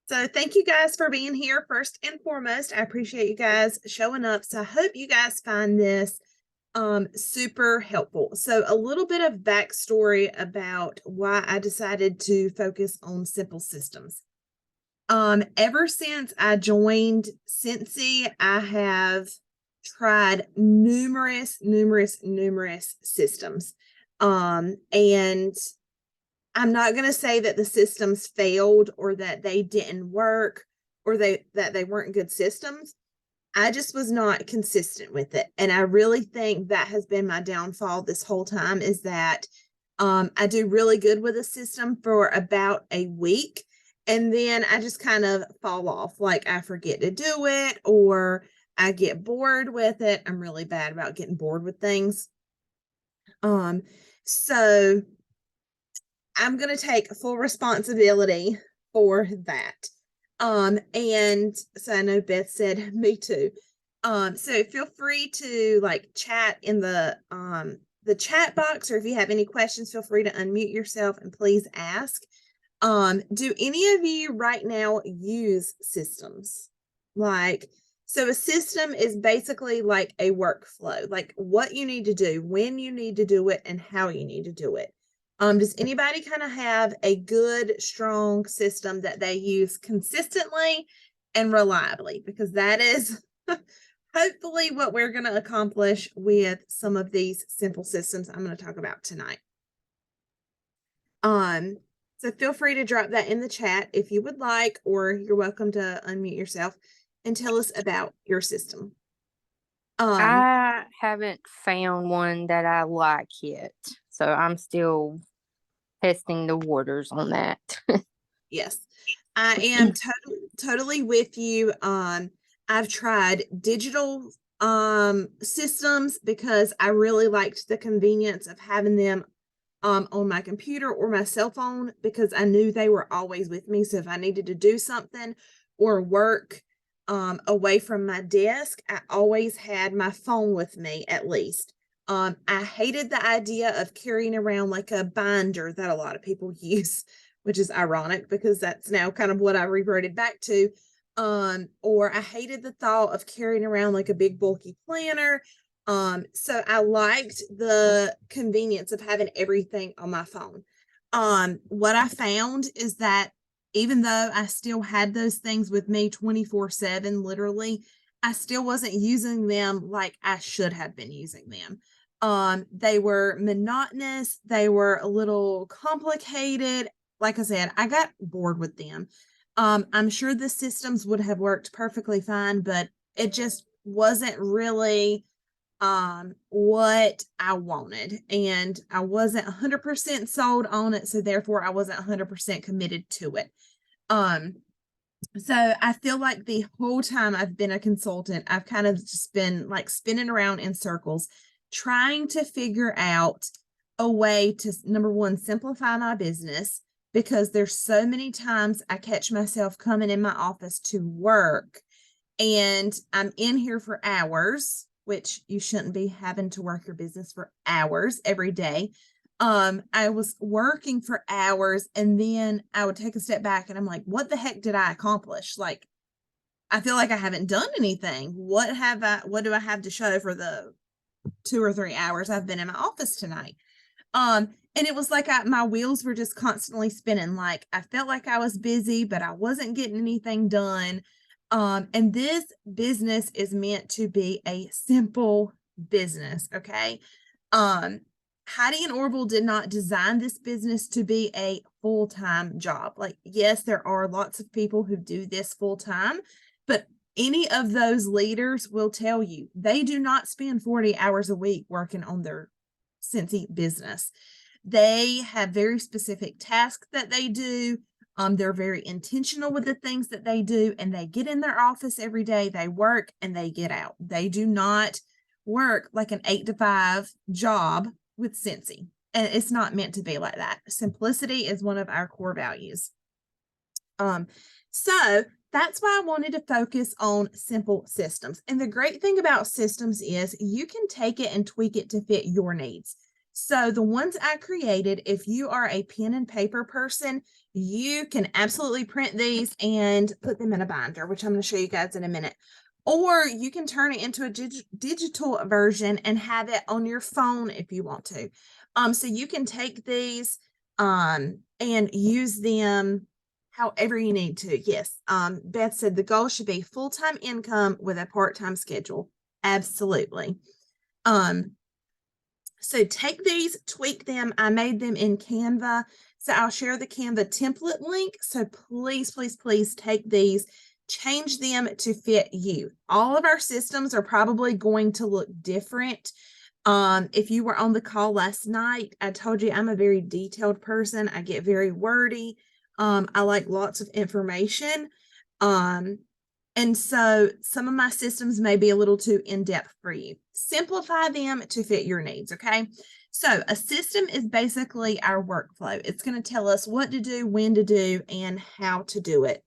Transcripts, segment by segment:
So thank you guys for being here. First and foremost, I appreciate you guys showing up. So I hope you guys find this super helpful. So a little bit of backstory about why I decided to focus on simple systems. Ever since I joined Cincy, I have tried numerous systems. And I'm not going to say that the systems failed or that they didn't work or that they weren't good systems. I just was not consistent with it. And I really think that has been my downfall this whole time is that I do really good with a system for about a week. And then I just kind of fall off. Like I forget to do it or I get bored with it. I'm really bad about getting bored with things. So I'm going to take full responsibility for that. And so I know Beth said me too. So feel free to like chat in the chat box, or if you have any questions, feel free to unmute yourself and please ask. Do any of you right now use systems? So a system is basically like a workflow, like what you need to do, when you need to do it, and how you need to do it. Does anybody kind of have a good, strong system that they use consistently and reliably? Because that is hopefully what we're going to accomplish with some of these simple systems I'm going to talk about tonight. So feel free to drop that in the chat if you would like, or you're welcome to unmute yourself and tell us about your system. I haven't found one that I like yet, so I'm still testing the waters on that. Yes, I am totally with you. I've tried digital systems because I really liked the convenience of having them on my computer or my cell phone because I knew they were always with me. So if I needed to do something or work away from my desk, I always had my phone with me at least. I hated the idea of carrying around like a binder that a lot of people use, which is ironic because that's now kind of what I reverted back to. Or I hated the thought of carrying around like a big bulky planner. So I liked the convenience of having everything on my phone. What I found is that even though I still had those things with me 24/7, literally, I still wasn't using them like I should have been using them. They were monotonous, they were a little complicated. Like I said, I got bored with them. I'm sure the systems would have worked perfectly fine, but it just wasn't really what I wanted, and I wasn't 100% sold on it, so therefore I wasn't 100% committed to it. So I feel like the whole time I've been a consultant, I've kind of just been like spinning around in circles trying to figure out a way to, number one, simplify my business, because there's so many times I catch myself coming in my office to work and I'm in here for hours, which you shouldn't be having to work your business for hours every day. I was working for hours and then I would take a step back and I'm like, what the heck did I accomplish? Like, I feel like I haven't done anything. What do I have to show for the 2 or 3 hours I've been in my office tonight? And it was like my wheels were just constantly spinning. Like I felt like I was busy, but I wasn't getting anything done. And this business is meant to be a simple business. Okay. Heidi and Orville did not design this business to be a full-time job. Like, yes, there are lots of people who do this full-time, but any of those leaders will tell you they do not spend 40 hours a week working on their Cincy business. They have very specific tasks that they do. They're very intentional with the things that they do, and they get in their office every day, they work, and they get out. They do not work like an 8 to 5 job with Cincy. And it's not meant to be like that. Simplicity is one of our core values. So that's why I wanted to focus on simple systems. And the great thing about systems is you can take it and tweak it to fit your needs. So the ones I created, if you are a pen and paper person, you can absolutely print these and put them in a binder, which I'm going to show you guys in a minute. Or you can turn it into a digital version and have it on your phone if you want to. So you can take these and use them however you need to. Yes. Beth said the goal should be full-time income with a part-time schedule. Absolutely. So take these, tweak them. I made them in Canva. So I'll share the Canva template link. So please, please, please take these, change them to fit you. All of our systems are probably going to look different. If you were on the call last night, I told you I'm a very detailed person. I get very wordy. I like lots of information. And so some of my systems may be a little too in-depth for you. Simplify them to fit your needs, okay? So a system is basically our workflow. It's going to tell us what to do, when to do, and how to do it.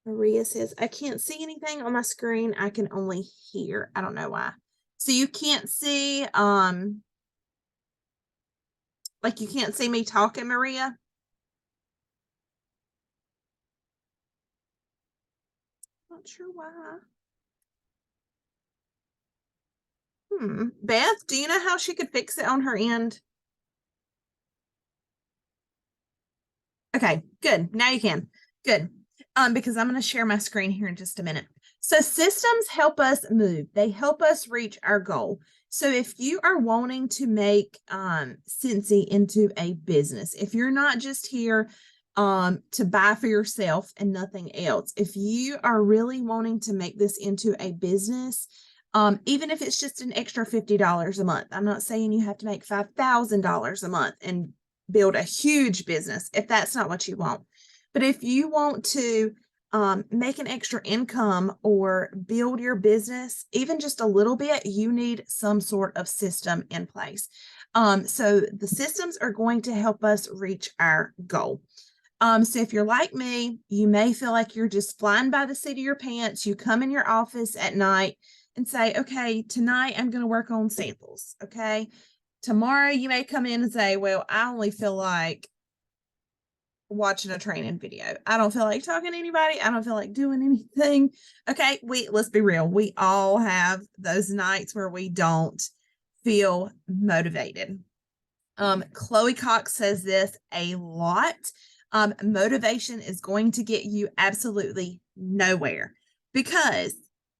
Maria says, I can't see anything on my screen. I can only hear. I don't know why. So you can't see, like you can't see me talking, Maria? Not sure why. Beth, do you know how she could fix it on her end? Okay, good. Now you can. Good. Because I'm going to share my screen here in just a minute. So systems help us move. They help us reach our goal. So if you are wanting to make Scentsy into a business, if you're not just here to buy for yourself and nothing else, if you are really wanting to make this into a business, even if it's just an extra $50 a month, I'm not saying you have to make $5,000 a month and build a huge business if that's not what you want. But if you want to make an extra income or build your business, even just a little bit, you need some sort of system in place. So the systems are going to help us reach our goal. So if you're like me, you may feel like you're just flying by the seat of your pants. You come in your office at night and say, okay, tonight I'm going to work on samples. Okay. Tomorrow you may come in and say, well, I only feel like watching a training video. I don't feel like talking to anybody. I don't feel like doing anything. Okay. Let's be real. We all have those nights where we don't feel motivated. Chloe Cox says this a lot. Motivation is going to get you absolutely nowhere because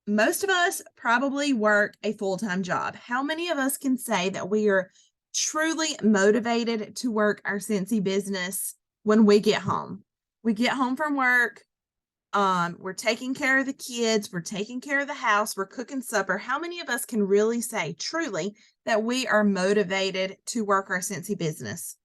most of us probably work a full-time job. How many of us can say that we are truly motivated to work our Scentsy business when we get home? We get home from work. We're taking care of the kids. We're taking care of the house. We're cooking supper. How many of us can really say truly that we are motivated to work our Scentsy business?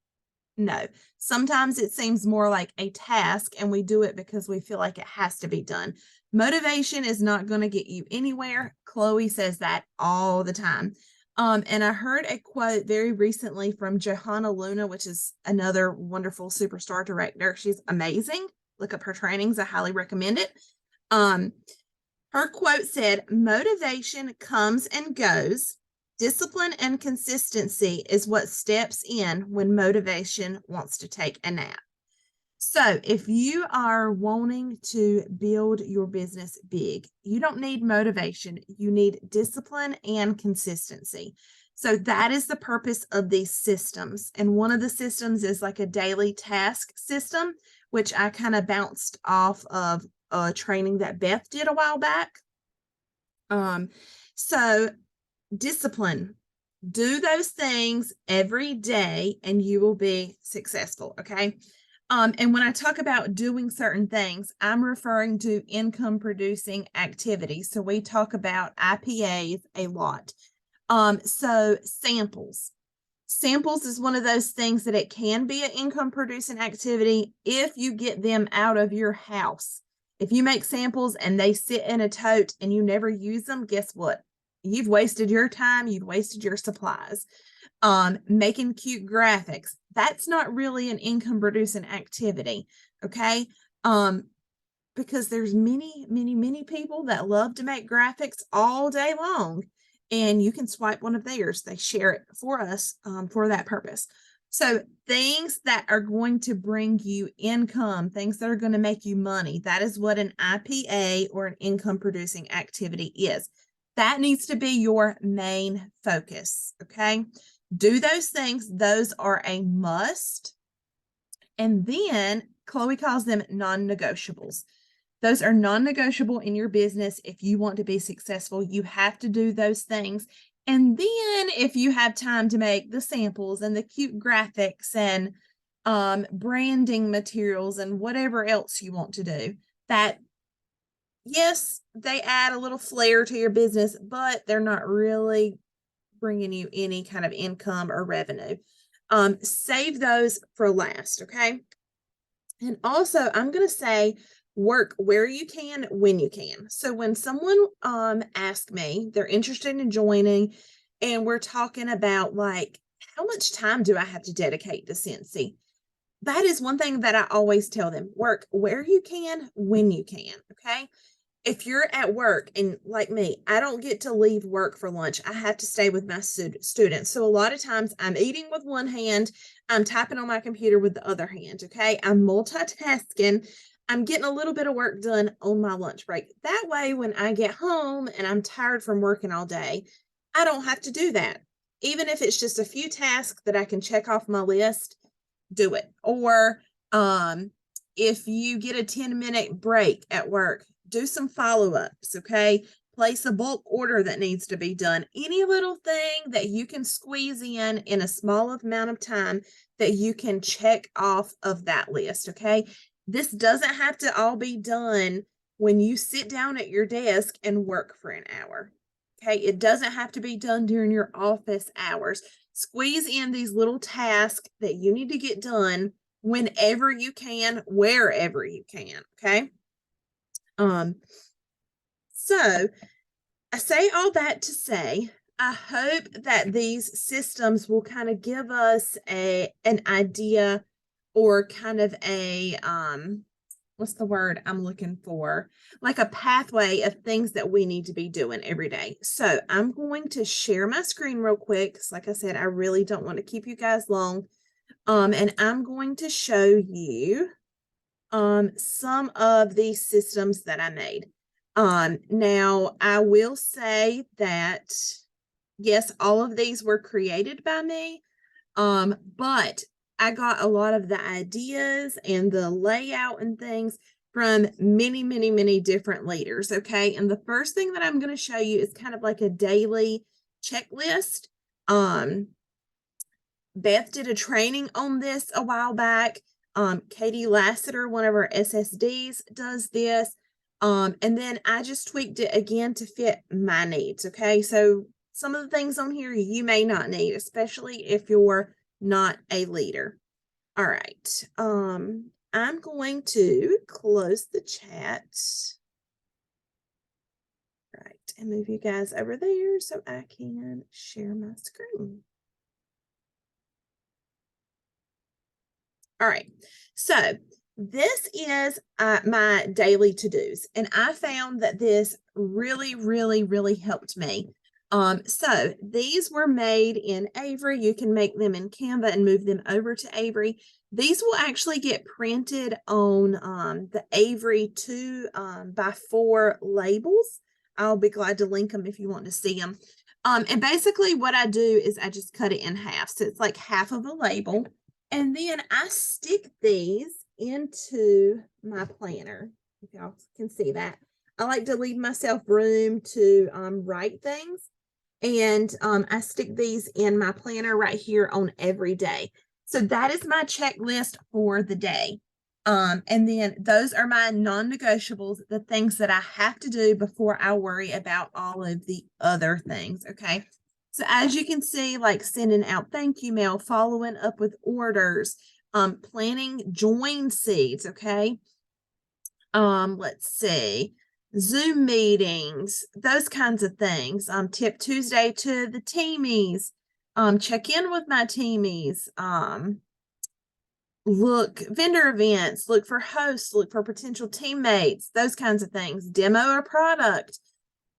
No. Sometimes it seems more like a task and we do it because we feel like it has to be done. Motivation is not going to get you anywhere. Chloe says that all the time. And I heard a quote very recently from Johanna Luna, which is another wonderful superstar director. She's amazing. Look up her trainings. I highly recommend it. Her quote said, motivation comes and goes. Discipline and consistency is what steps in when motivation wants to take a nap. So if you are wanting to build your business big, you don't need motivation. You need discipline and consistency. So that is the purpose of these systems. And one of the systems is like a daily task system, which I kind of bounced off of a training that Beth did a while back. So discipline, do those things every day and you will be successful. Okay. And when I talk about doing certain things, I'm referring to income producing activities. So we talk about IPAs a lot. So samples is one of those things that it can be an income producing activity if you get them out of your house. If you make samples and they sit in a tote and you never use them, guess what? You've wasted your time. You've wasted your supplies. Making cute graphics. That's not really an income producing activity. Okay. Because there's many people that love to make graphics all day long. and you can swipe one of theirs. They share it for us for that purpose. So things that are going to bring you income, things that are going to make you money, that is what an IPA or an income producing activity is. That needs to be your main focus. Okay. Do those things. Those are a must. And then Chloe calls them non-negotiables. Those are non-negotiable in your business. If you want to be successful, you have to do those things. And then if you have time to make the samples and the cute graphics and branding materials and whatever else you want to do, that, yes, they add a little flair to your business, but they're not really bringing you any kind of income or revenue. Save those for last, okay? And also, I'm going to say work where you can, when you can. So when someone asks me, they're interested in joining, and we're talking about like, how much time do I have to dedicate to Scentsy? That is one thing that I always tell them: work where you can, when you can, okay? If you're at work, and like me, I don't get to leave work for lunch. I have to stay with my students. So a lot of times I'm eating with one hand, I'm typing on my computer with the other hand. Okay. I'm multitasking. I'm getting a little bit of work done on my lunch break. That way, when I get home and I'm tired from working all day, I don't have to do that. Even if it's just a few tasks that I can check off my list, do it. Or if you get a 10-minute break at work, do some follow-ups, okay? Place a bulk order that needs to be done. Any little thing that you can squeeze in a small amount of time that you can check off of that list, okay? This doesn't have to all be done when you sit down at your desk and work for an hour, okay? It doesn't have to be done during your office hours. Squeeze in these little tasks that you need to get done whenever you can, wherever you can, okay? So I say all that to say, I hope that these systems will kind of give us an idea, or kind of a what's the word I'm looking for? Like a pathway of things that we need to be doing every day. So I'm going to share my screen real quick, because like I said, I really don't want to keep you guys long. And I'm going to show you some of these systems that I made. Now I will say that yes, all of these were created by me. But I got a lot of the ideas and the layout and things from many, many, many different leaders. Okay. And the first thing that I'm going to show you is kind of like a daily checklist. Beth did a training on this a while back. Katie Lassiter, one of our SSDs, does this. And then I just tweaked it again to fit my needs. Okay. So some of the things on here you may not need, especially if you're not a leader. All right. I'm going to close the chat. Right. And move you guys over there so I can share my screen. All right. So this is my daily to-dos, and I found that this really, really, really helped me. So these were made in Avery. You can make them in Canva and move them over to Avery. These will actually get printed on the Avery 2x4 labels. I'll be glad to link them if you want to see them. And basically what I do is I just cut it in half. So it's like half of a label. And then I stick these into my planner, if y'all can see that. I like to leave myself room to write things. And I stick these in my planner right here on every day. So that is my checklist for the day. And then those are my non-negotiables, the things that I have to do before I worry about all of the other things. Okay. So as you can see, like sending out thank you mail, following up with orders, planting join seeds. Okay. Let's see. Zoom meetings, those kinds of things. Tip Tuesday to the teamies. Check in with my teamies. Look, vendor events, look for hosts, look for potential teammates, those kinds of things. Demo a product.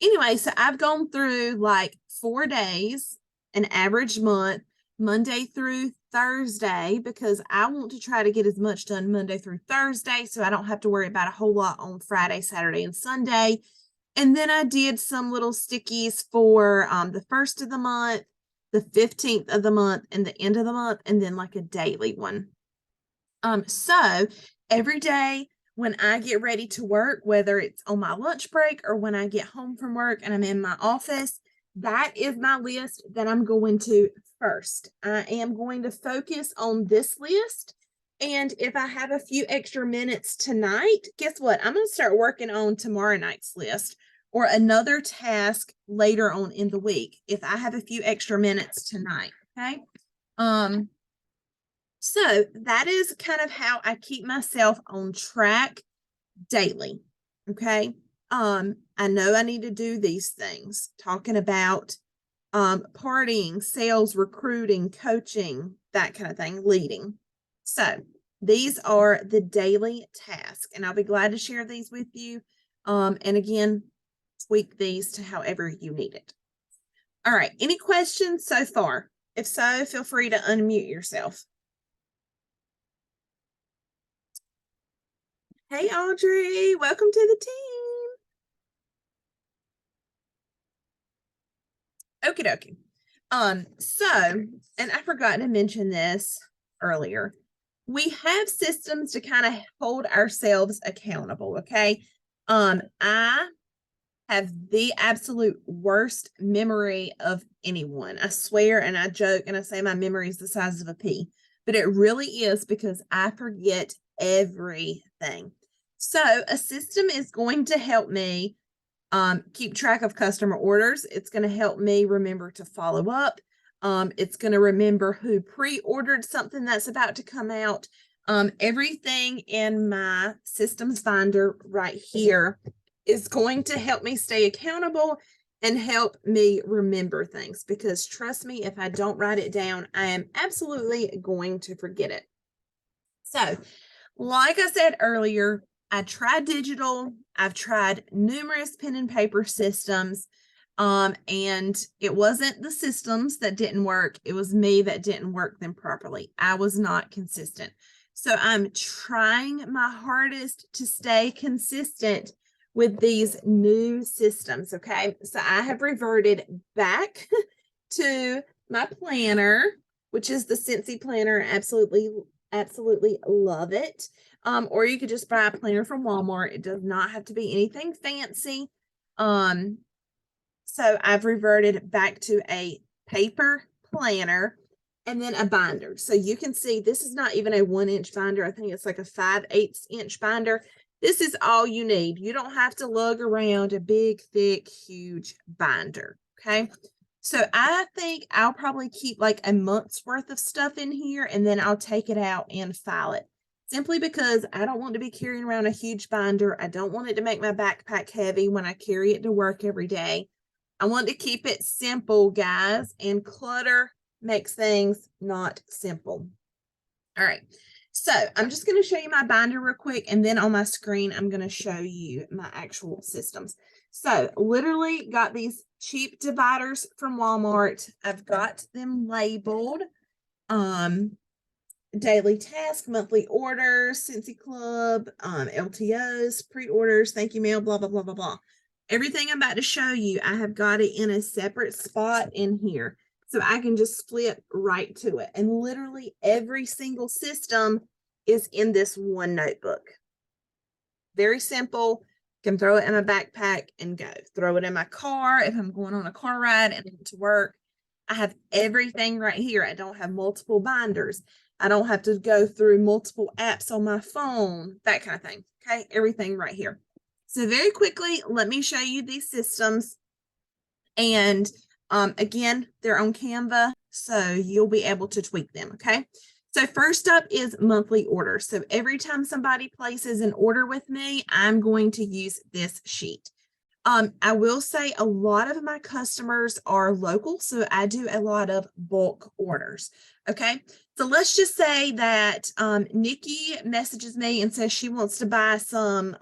anyway, so I've gone through like 4 days, an average month, Monday through Thursday, because I want to try to get as much done Monday through Thursday so I don't have to worry about a whole lot on Friday, Saturday, and Sunday. And then I did some little stickies for the first of the month, the 15th of the month, and the end of the month, and then like a daily one. So every day when I get ready to work, whether it's on my lunch break or when I get home from work and I'm in my office, that is my list that I'm going to first. I am going to focus on this list. And if I have a few extra minutes tonight, guess what? I'm going to start working on tomorrow night's list or another task later on in the week if I have a few extra minutes tonight. Okay. So that is kind of how I keep myself on track daily. Okay. I know I need to do these things, talking about partying, sales, recruiting, coaching, that kind of thing, leading. So these are the daily tasks, and I'll be glad to share these with you. And again, tweak these to however you need it. All right. Any questions so far? If so, feel free to unmute yourself. Hey, Audrey, welcome to the team. Okie dokie. And I forgot to mention this earlier. We have systems to kind of hold ourselves accountable, okay? I have the absolute worst memory of anyone. I swear, and I joke and I say my memory is the size of a pea, but it really is because I forget everything. So a system is going to help me keep track of customer orders. It's going to help me remember to follow up. It's going to remember who pre-ordered something that's about to come out. Everything in my systems binder right here is going to help me stay accountable and help me remember things, because trust me, if I don't write it down, I am absolutely going to forget it. So, like I said earlier, I tried digital. I've tried numerous pen and paper systems. And it wasn't the systems that didn't work. It was me that didn't work them properly. I was not consistent. So I'm trying my hardest to stay consistent with these new systems. Okay. So I have reverted back to my planner, which is the Scentsy planner. Absolutely love it. Or you could just buy a planner from Walmart. It does not have to be anything fancy. So I've reverted back to a paper planner and then a binder. So you can see this is not even a 1-inch binder. I think it's like a 5/8 inch binder. This is all you need. You don't have to lug around a big, thick, huge binder. Okay. So I think I'll probably keep like a month's worth of stuff in here, and then I'll take it out and file it. Simply because I don't want to be carrying around a huge binder. I don't want it to make my backpack heavy when I carry it to work every day. I want to keep it simple, guys, and clutter makes things not simple. All right. So I'm just going to show you my binder real quick, and then on my screen, I'm going to show you my actual systems. So literally got these cheap dividers from Walmart. I've got them labeled daily task, monthly orders, Scentsy Club, LTOs, pre-orders, thank you mail, blah, blah, blah, blah, blah. Everything I'm about to show you, I have got it in a separate spot in here. So I can just flip right to it. And literally every single system is in this one notebook. Very simple. Can throw it in my backpack and go. Throw it in my car if I'm going on a car ride and to work. I have everything right here. I don't have multiple binders. I don't have to go through multiple apps on my phone, that kind of thing. Okay, everything right here. So very quickly, let me show you these systems. And again, they're on Canva, so you'll be able to tweak them, okay? So first up is monthly orders. So every time somebody places an order with me, I'm going to use this sheet. I will say a lot of my customers are local, so I do a lot of bulk orders, okay? So let's just say that Nikki messages me and says she wants to buy some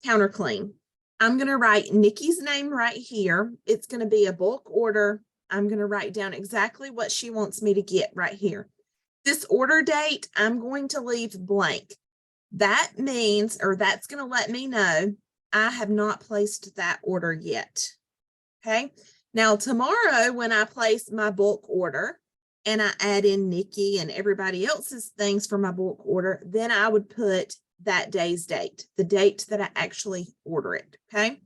counter clean. I'm going to write Nikki's name right here. It's going to be a bulk order. I'm going to write down exactly what she wants me to get right here. This order date, I'm going to leave blank. That means, or that's going to let me know I have not placed that order yet. Okay. Now, tomorrow, when I place my bulk order and I add in Nikki and everybody else's things for my bulk order, then I would put that day's date, the date that I actually order it. Okay.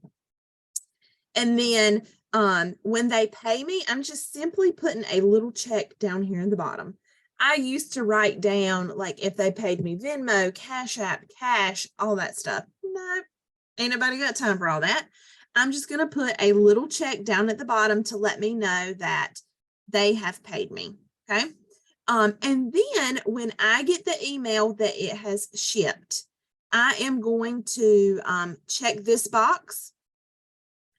And then when they pay me, I'm just simply putting a little check down here in the bottom. I used to write down like if they paid me Venmo, Cash App, cash, all that stuff. No, ain't nobody got time for all that. I'm just going to put a little check down at the bottom to let me know that they have paid me. Okay. And then when I get the email that it has shipped, I am going to check this box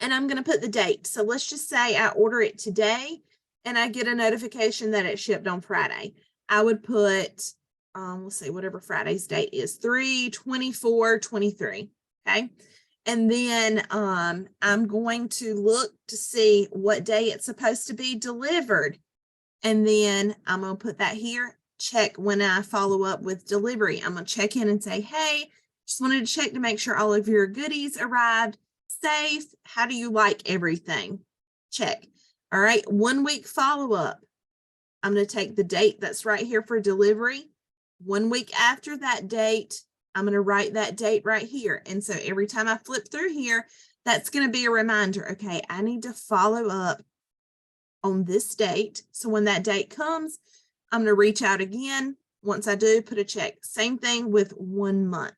and I'm going to put the date. So let's just say I order it today and I get a notification that it shipped on Friday. I would put, let's see, whatever Friday's date is, 3/24/23. Okay. And then I'm going to look to see what day it's supposed to be delivered. And then I'm going to put that here, check when I follow up with delivery. I'm going to check in and say, hey, just wanted to check to make sure all of your goodies arrived safe. How do you like everything? Check. All right. 1 week follow up. I'm going to take the date that's right here for delivery. 1 week after that date, I'm going to write that date right here. And so every time I flip through here, that's going to be a reminder. Okay, I need to follow up on this date. So when that date comes, I'm going to reach out again. Once I do, put a check. Same thing with 1 month.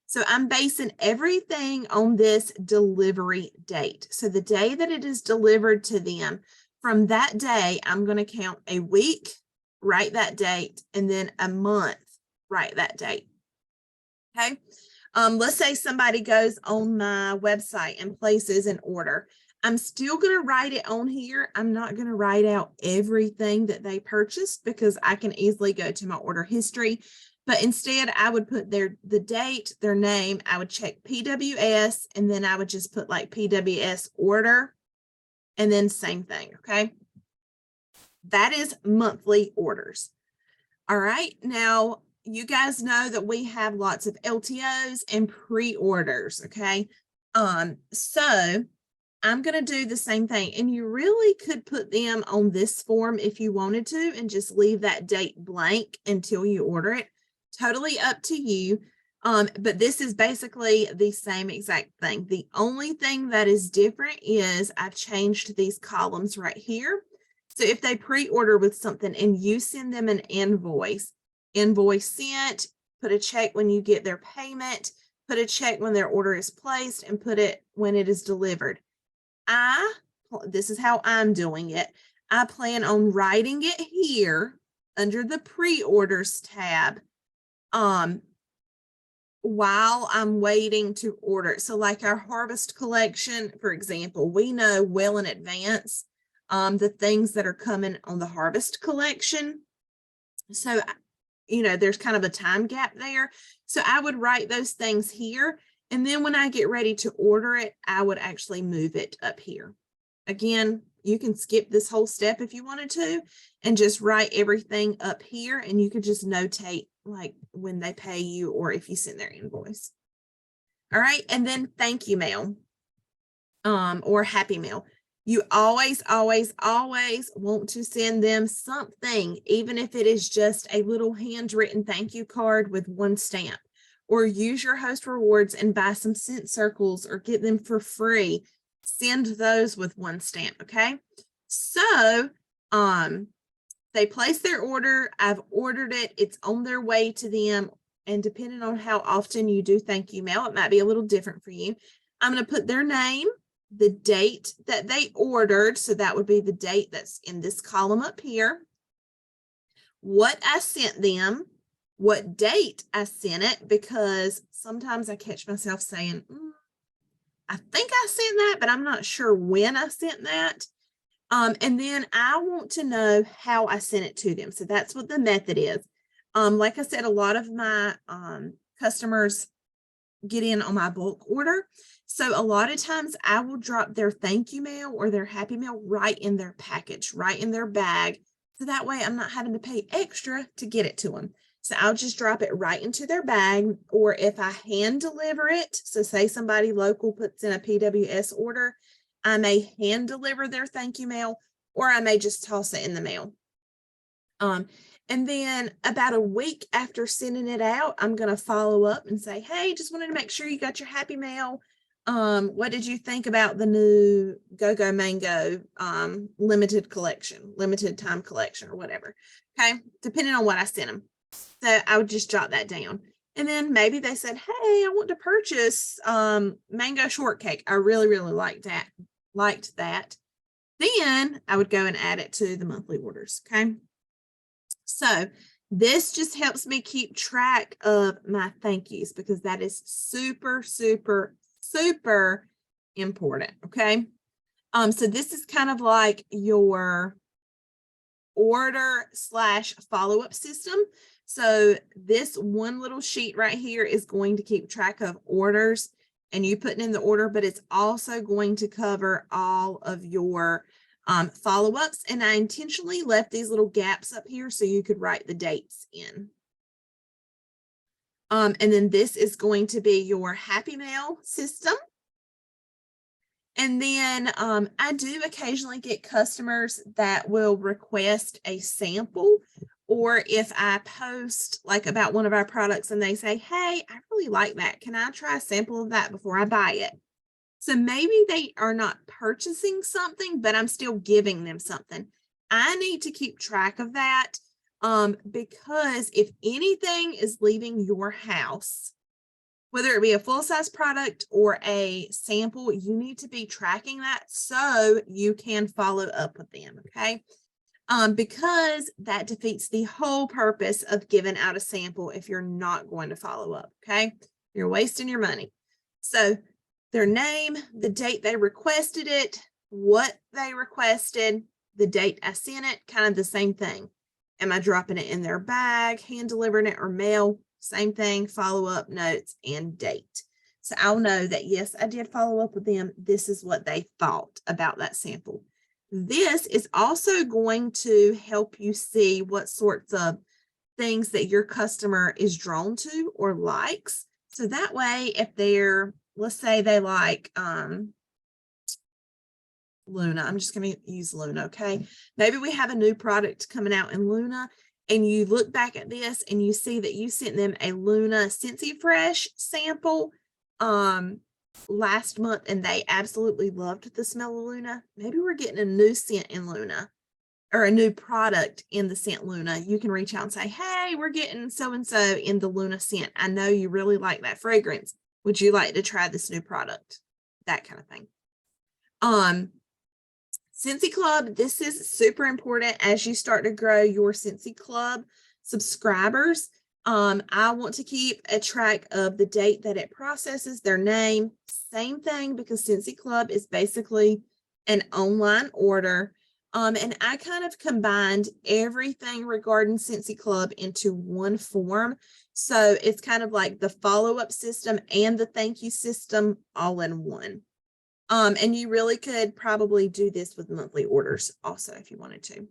So I'm basing everything on this delivery date. So the day that it is delivered to them, from that day, I'm going to count a week, write that date, and then a month, write that date. Okay. Let's say somebody goes on my website and places an order. I'm still going to write it on here. I'm not going to write out everything that they purchased because I can easily go to my order history. But instead, I would put the date, their name. I would check PWS, and then I would just put like PWS order, and then same thing. Okay. That is monthly orders. All right. Now, you guys know that we have lots of LTOs and pre-orders. Okay. So I'm going to do the same thing, and you really could put them on this form if you wanted to and just leave that date blank until you order it. Totally up to you. But this is basically the same exact thing. The only thing that is different is I've changed these columns right here. So if they pre-order with something and you send them an invoice sent, put a check when you get their payment, put a check when their order is placed, and put it when it is delivered. This is how I'm doing it. I plan on writing it here under the pre-orders tab while I'm waiting to order. So like our harvest collection, for example, we know well in advance the things that are coming on the harvest collection. So, there's kind of a time gap there. So I would write those things here. And then when I get ready to order it, I would actually move it up here. Again, you can skip this whole step if you wanted to and just write everything up here, and you could just notate like when they pay you or if you send their invoice. All right. And then thank you mail or happy mail. You always, always, always want to send them something, even if it is just a little handwritten thank you card with 1 stamp, or use your host rewards and buy some scent circles or get them for free. Send those with 1 stamp. Okay. So, they place their order. I've ordered it. It's on their way to them. And depending on how often you do thank you mail, it might be a little different for you. I'm going to put their name, the date that they ordered. So that would be the date that's in this column up here. What I sent them, what date I sent it, because sometimes I catch myself saying, I think I sent that, but I'm not sure when I sent that. And then I want to know how I sent it to them. So that's what the method is. Like I said, a lot of my customers get in on my bulk order. So a lot of times I will drop their thank you mail or their happy mail right in their package, right in their bag. So that way I'm not having to pay extra to get it to them. So I'll just drop it right into their bag, or if I hand deliver it, so say somebody local puts in a PWS order, I may hand deliver their thank you mail, or I may just toss it in the mail. And then about a week after sending it out, I'm going to follow up and say, hey, just wanted to make sure you got your happy mail. What did you think about the new Go-Go Mango limited time collection or whatever? Okay, depending on what I sent them. So I would just jot that down. And then maybe they said, hey, I want to purchase mango shortcake. I really, really liked that. Then I would go and add it to the monthly orders. Okay. So this just helps me keep track of my thank yous, because that is super, super, super important. Okay. So this is kind of like your order / follow-up system. So this one little sheet right here is going to keep track of orders and you putting in the order, but it's also going to cover all of your follow-ups. And I intentionally left these little gaps up here so you could write the dates in. And then this is going to be your happy mail system. And then I do occasionally get customers that will request a sample, or if I post like about one of our products and they say, hey, I really like that. Can I try a sample of that before I buy it? So maybe they are not purchasing something, but I'm still giving them something. I need to keep track of that because if anything is leaving your house, whether it be a full-size product or a sample, you need to be tracking that so you can follow up with them, okay? Because that defeats the whole purpose of giving out a sample if you're not going to follow up, okay? You're wasting your money. So their name, the date they requested it, what they requested, the date I sent it, kind of the same thing. Am I dropping it in their bag, hand delivering it, or mail? Same thing, follow up, notes, and date. So I'll know that, yes, I did follow up with them. This is what they thought about that sample. This is also going to help you see what sorts of things that your customer is drawn to or likes. So that way, if they're, let's say they like Luna, I'm just going to use Luna, okay? Maybe we have a new product coming out in Luna, and you look back at this and you see that you sent them a Luna Scentsy Fresh sample last month, and they absolutely loved the smell of Luna. Maybe we're getting a new scent in Luna, or a new product in the scent Luna. You can reach out and say, hey, we're getting so-and-so in the Luna scent. I know you really like that fragrance. Would you like to try this new product? That kind of thing. Scentsy Club, this is super important as you start to grow your Scentsy Club subscribers. I want to keep a track of the date that it processes, their name, same thing, because Scentsy Club is basically an online order. And I kind of combined everything regarding Scentsy Club into one form. So it's kind of like the follow-up system and the thank you system all in one. And you really could probably do this with monthly orders also if you wanted to.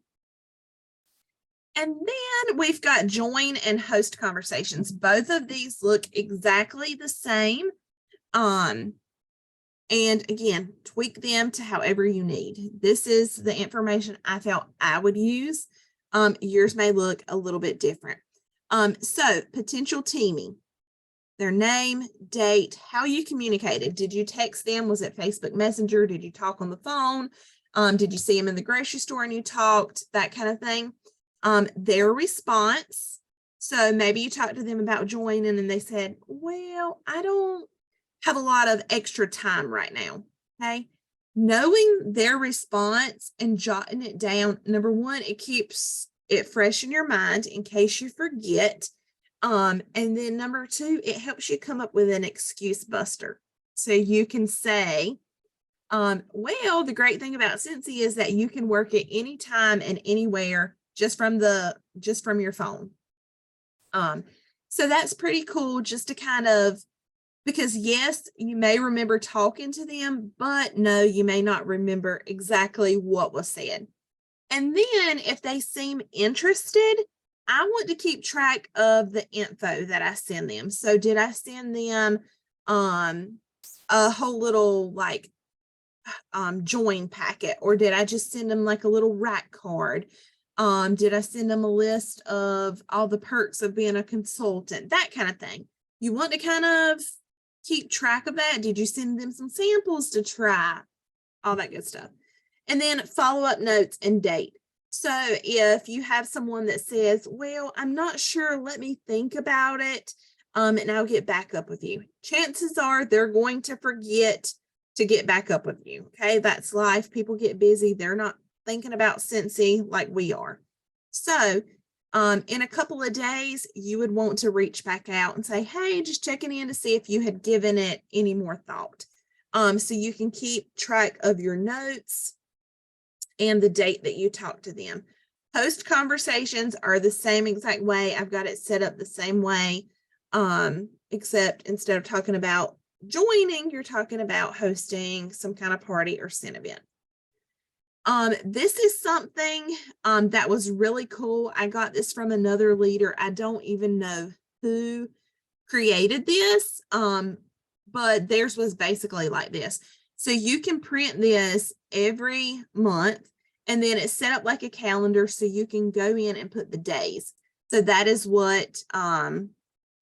And then we've got join and host conversations. Both of these look exactly the same. And again, tweak them to however you need. This is the information I felt I would use. Yours may look a little bit different. So potential teaming. Their name, date, how you communicated. Did you text them? Was it Facebook Messenger? Did you talk on the phone? Did you see them in the grocery store and you talked? That kind of thing. Their response. So maybe you talked to them about joining and they said, well, I don't have a lot of extra time right now. Okay. Knowing their response and jotting it down. Number one, it keeps it fresh in your mind in case you forget. And then number two, it helps you come up with an excuse buster. So you can say, well, the great thing about Scentsy is that you can work at any time and anywhere just from your phone. So that's pretty cool, just to kind of Because yes, you may remember talking to them, but no, you may not remember exactly what was said. And then if they seem interested, I want to keep track of the info that I send them. So did I send them a whole little like join packet, or did I just send them like a little rack card? Did I send them a list of all the perks of being a consultant, that kind of thing? You want to kind of keep track of that. Did you send them some samples to try? All that good stuff. And then follow-up notes and date. So if you have someone that says, well, I'm not sure, let me think about it, and I'll get back up with you. Chances are they're going to forget to get back up with you. Okay, that's life. People get busy. They're not thinking about Scentsy like we are. So in a couple of days, you would want to reach back out and say, hey, just checking in to see if you had given it any more thought. So you can keep track of your notes and the date that you talk to them. Post conversations are the same exact way. I've got it set up the same way, except instead of talking about joining, you're talking about hosting some kind of party or scent event. This is something that was really cool. I got this from another leader. I don't even know who created this, but theirs was basically like this. So you can print this every month, and then it's set up like a calendar so you can go in and put the days. So that is what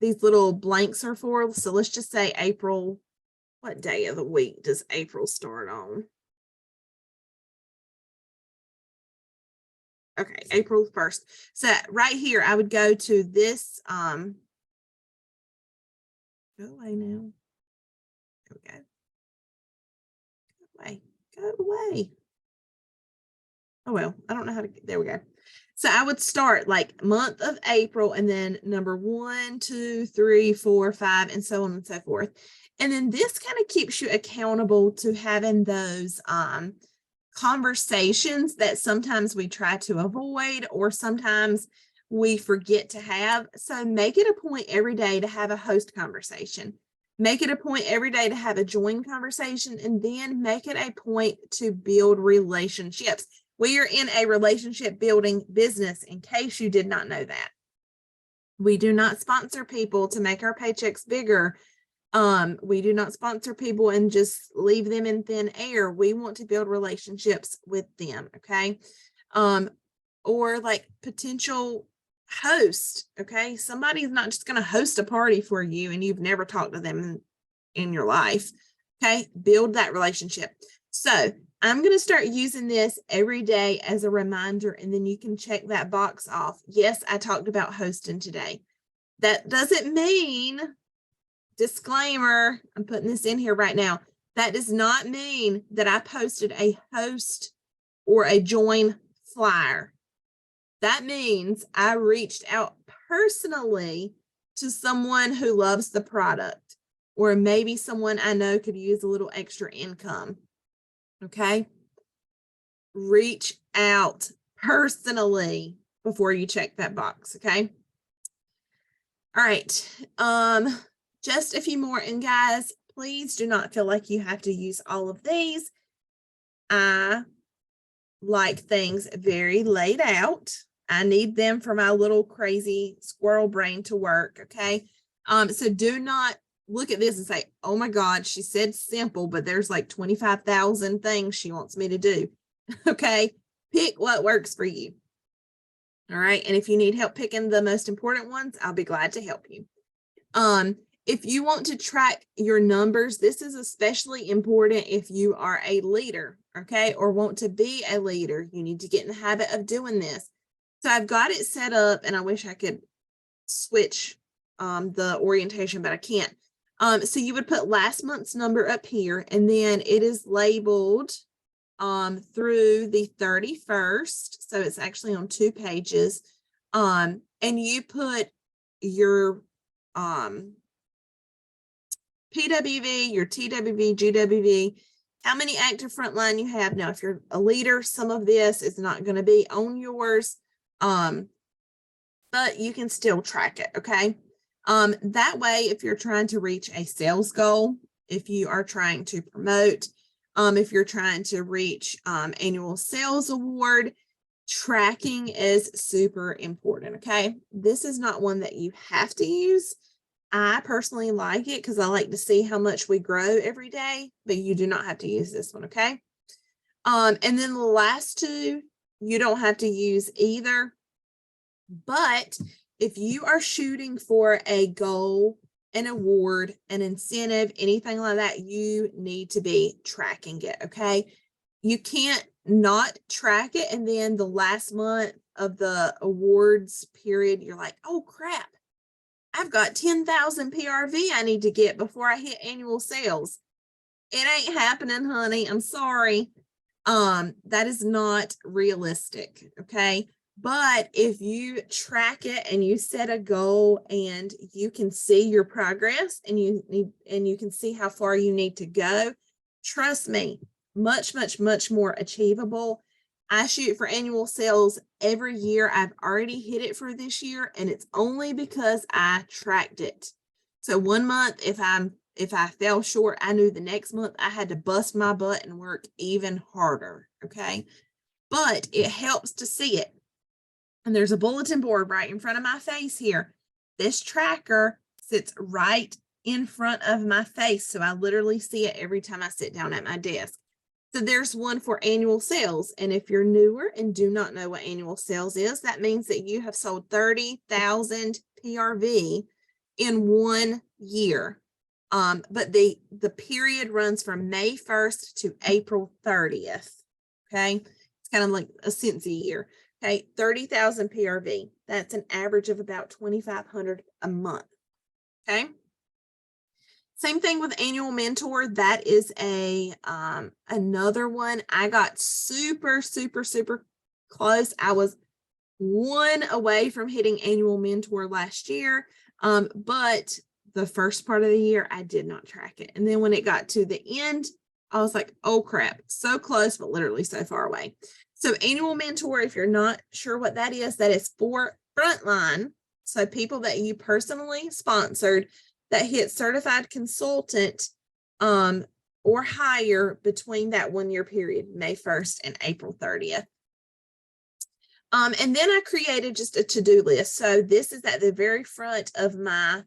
these little blanks are for. So let's just say April. What day of the week does April start on? Okay, April 1st. So right here, I would go to this. Go away now. There we go. Go away. Oh, well, I don't know how to, there we go. So I would start like month of April and then number 1, 2, 3, 4, 5, and so on and so forth. And then this kind of keeps you accountable to having those conversations that sometimes we try to avoid, or sometimes we forget to have. So make it a point every day to have a host conversation. Make it a point every day to have a join conversation, and then make it a point to build relationships. We are in a relationship building business, in case you did not know that. We do not sponsor people to make our paychecks bigger. We do not sponsor people and just leave them in thin air. We want to build relationships with them. Okay. Or like potential host. Okay. Somebody's not just going to host a party for you and you've never talked to them in your life. Okay. Build that relationship. So I'm going to start using this every day as a reminder, and then you can check that box off. Yes, I talked about hosting today. That doesn't mean, disclaimer, I'm putting this in here right now, that does not mean that I posted a host or a join flyer. That means I reached out personally to someone who loves the product, or maybe someone I know could use a little extra income. Okay. Reach out personally before you check that box. Okay. All right. Just a few more. And guys, please do not feel like you have to use all of these. I like things very laid out. I need them for my little crazy squirrel brain to work. Okay. So do not look at this and say, oh my God, she said simple, but there's like 25,000 things she wants me to do. Okay. Pick what works for you. All right. And if you need help picking the most important ones, I'll be glad to help you. If you want to track your numbers, this is especially important if you are a leader, okay, or want to be a leader. You need to get in the habit of doing this. So I've got it set up, and I wish I could switch the orientation, but I can't. So you would put last month's number up here, and then it is labeled through the 31st. So it's actually on 2 pages. And you put your PWV, your TWV, GWV, how many active frontline you have. Now, if you're a leader, some of this is not going to be on yours, but you can still track it. Okay. That way, if you're trying to reach a sales goal, if you are trying to promote, if you're trying to reach annual sales award, tracking is super important. Okay. This is not one that you have to use. I personally like it because I like to see how much we grow every day, but you do not have to use this one. Okay. And then the last two, you don't have to use either. But if you are shooting for a goal, an award, an incentive, anything like that, you need to be tracking it. Okay. You can't not track it. And then the last month of the awards period, you're like, oh crap, I've got 10,000 PRV I need to get before I hit annual sales. It ain't happening, honey. I'm sorry. That is not realistic. Okay. But if you track it and you set a goal and you can see your progress and you can see how far you need to go, trust me, much, much, much more achievable. I shoot for annual sales every year. I've already hit it for this year, and it's only because I tracked it. So one month, if I fell short, I knew the next month I had to bust my butt and work even harder. Okay. But it helps to see it. And there's a bulletin board right in front of my face here. This tracker sits right in front of my face. So I literally see it every time I sit down at my desk. So there's one for annual sales. And if you're newer and do not know what annual sales is, that means that you have sold 30,000 PRV in 1 year. But the period runs from May 1st to April 30th. Okay. It's kind of like a Cincy year. Okay. 30,000 PRV. That's an average of about 2,500 a month. Okay. Same thing with Annual Mentor. That is another one. I got super, super, super close. I was 1 away from hitting Annual Mentor last year. But the first part of the year, I did not track it. And then when it got to the end, I was like, oh crap, so close, but literally so far away. So Annual Mentor, if you're not sure what that is for frontline. So people that you personally sponsored that hit certified consultant or higher between that 1 year period, May 1st and April 30th. And then I created just a to-do list. So this is at the very front of my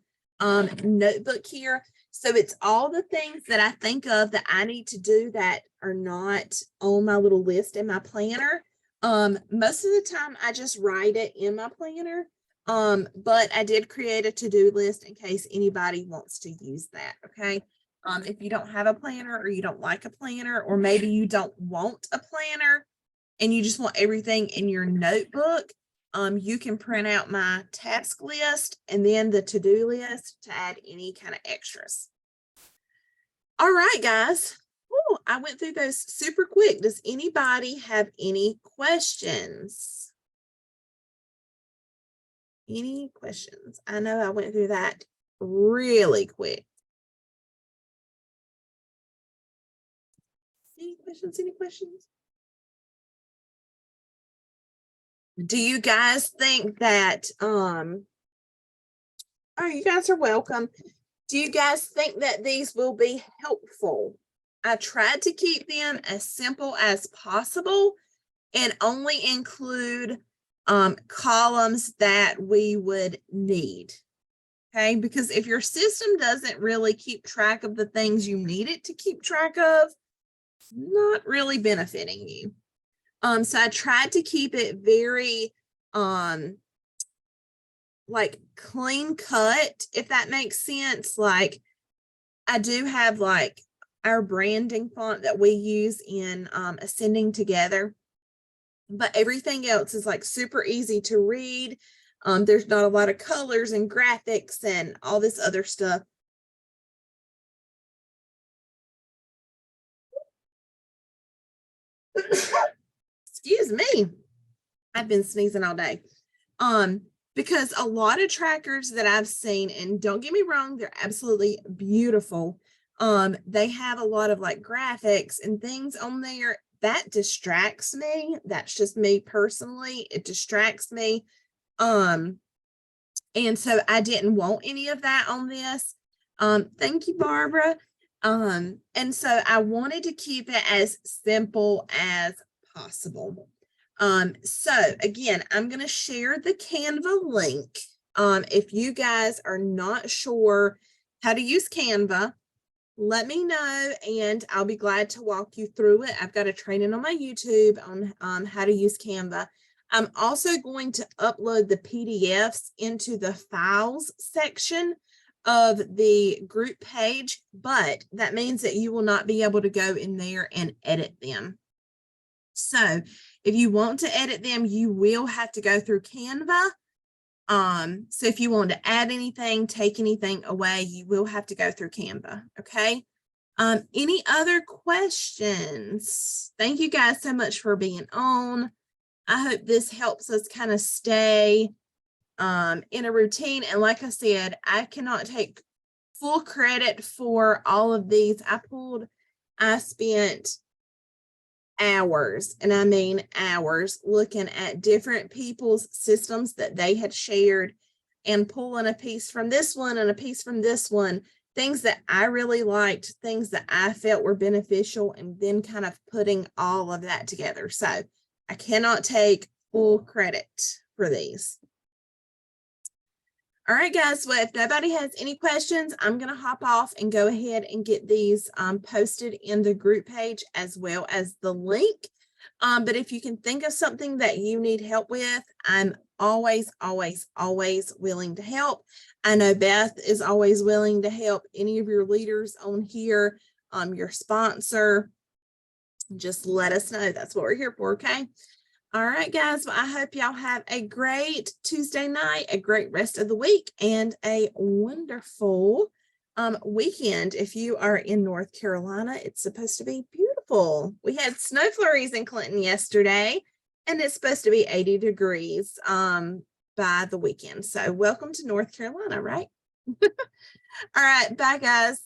notebook here. So it's all the things that I think of that I need to do that are not on my little list in my planner. Most of the time I just write it in my planner. But I did create a to-do list in case anybody wants to use that. Okay. If you don't have a planner or you don't like a planner, or maybe you don't want a planner and you just want everything in your notebook, you can print out my task list and then the to-do list to add any kind of extras. All right, guys. Ooh, I went through those super quick. Does anybody have any questions? Any questions? I know I went through that really quick. Any questions? Any questions? Do you guys think that, oh, you guys are welcome. Do you guys think that these will be helpful? I tried to keep them as simple as possible and only include columns that we would need. Okay, because if your system doesn't really keep track of the things you need it to keep track of, it's not really benefiting you. So I tried to keep it very like clean cut, if that makes sense. Like I do have like our branding font that we use in Ascending Together, but everything else is like super easy to read. There's not a lot of colors and graphics and all this other stuff. Excuse me. I've been sneezing all day. Because a lot of trackers that I've seen, and don't get me wrong, they're absolutely beautiful. They have a lot of like graphics and things on there that distracts me. That's just me personally. It distracts me. And so I didn't want any of that on this. Thank you, Barbara. And so I wanted to keep it as simple as possible. So again, I'm going to share the Canva link. If you guys are not sure how to use Canva, let me know and I'll be glad to walk you through it. I've got a training on my YouTube on how to use Canva. I'm also going to upload the PDFs into the files section of the group page, but that means that you will not be able to go in there and edit them. So if you want to edit them, you will have to go through Canva. So if you want to add anything, take anything away, you will have to go through Canva. Okay. Any other questions? Thank you guys so much for being on. I hope this helps us kind of stay in a routine. And like I said, I cannot take full credit for all of these. I spent hours, and I mean hours, looking at different people's systems that they had shared and pulling a piece from this one and a piece from this one, things that I really liked, things that I felt were beneficial, and then kind of putting all of that together. So I cannot take full credit for these. All right, guys. Well, if nobody has any questions, I'm going to hop off and go ahead and get these posted in the group page as well as the link. But if you can think of something that you need help with, I'm always willing to help. I know Beth is always willing to help. Any of your leaders on here, your sponsor, just let us know. That's what we're here for. Okay. All right, guys. Well, I hope y'all have a great Tuesday night, a great rest of the week, and a wonderful weekend. If you are in North Carolina, it's supposed to be beautiful. We had snow flurries in Clinton yesterday, and it's supposed to be 80 degrees by the weekend. So welcome to North Carolina, right? All right. Bye, guys.